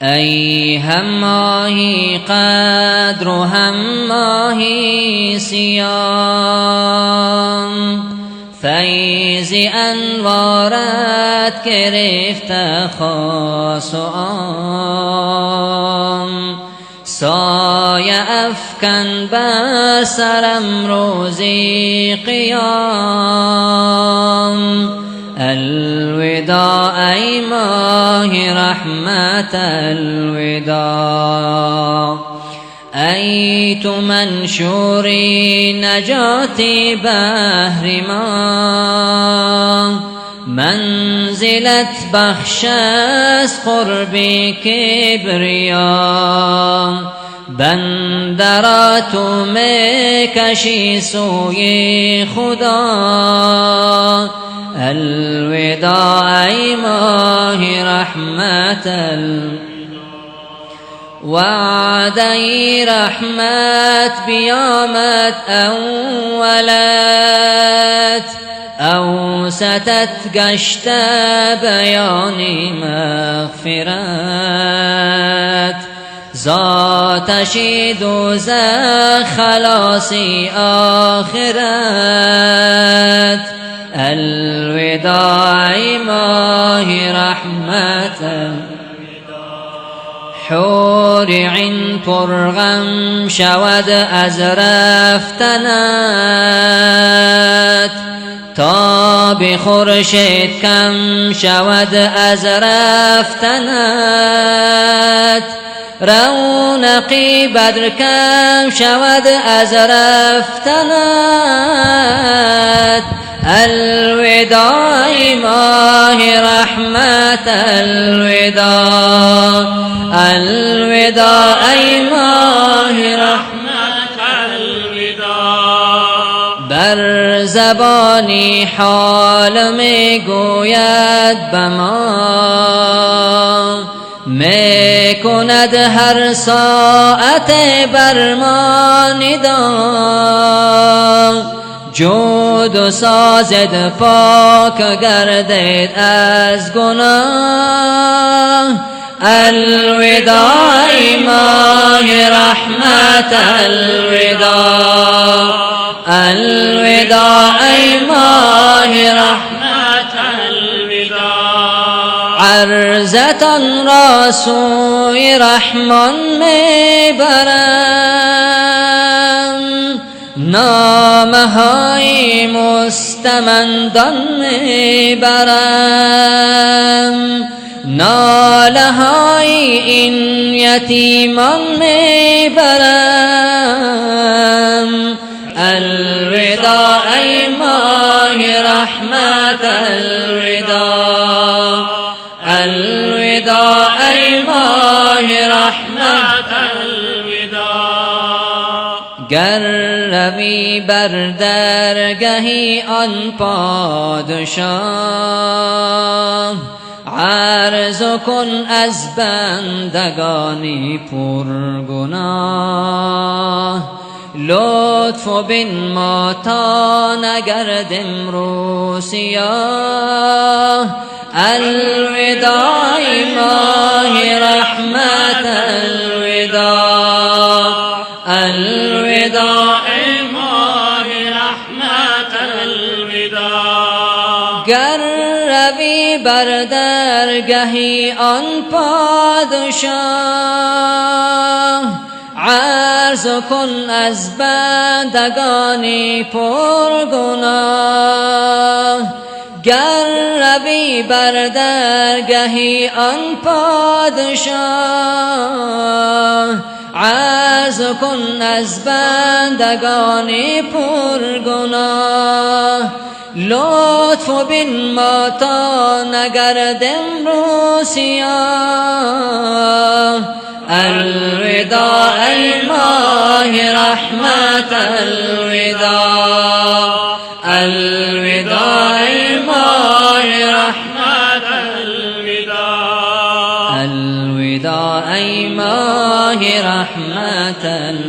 ای هم ماهی قدر و هم ماهی سیام، فیض انوارت گرفته خاص و عام، سایه افکن بر سرم روزی قیام. الوداع ای ماه رحمت الوداع، ای تو منشوری نجاتی بهر ما، منزلت بخش از قرب کبریا، بنده را تو میکشی سوی خدا. الوداع ای ماه رحمت وعده رحمت بیامد اولت، اوسطت گشت بیانی مغفرت، ذاتشی دوزخ خلاصی آخرت. الوداع ای ماه رحمت، حور عین پرغم شود از رفتنت، تا به خورشید کم شود از رفتنت، رونقی بدر کم شود از رفتنت. الوداع ای ماه رحمت الوداع، الوداع ای ماه رحمت الوداع. بر زبانی حال می گوید به ما، می کند هر ساعت بر ما ندا، جود و سازد پاک گردید از گناه. الوداع ای ماه رحمت الوداع، الوداع ای ماه رحمت الوداع. عرضتان را سوی رحمان میبرم، نامه های مستمندان میبرم، ناله های این یتیمان میبرم. الوداع ای ماه رحمت الوداع، الوداع ای ماه رحمت الوداع. گر روی بر درگهی آن پادشاه، عرض کن از بندگانی پرگناه، لطف بن ما تا نگرد امروز سیاه. الوداع ای ماه رحمت الوداع، الوداع ای ماه رحمت الوداع. گر روی بر درگهی آن پادشاه، عرض کن از بندگانی پرگناه. گر روی بر درگهی آن پادشاه، عرض کن از بندگانی پرگناه، لطف بن ما تا نگرد امروز سیاه. الوداع ای ماه رحمت الوداع، الوداع ای ماه رحمت الوداع، الوداع ای ماه رحمت الوداع.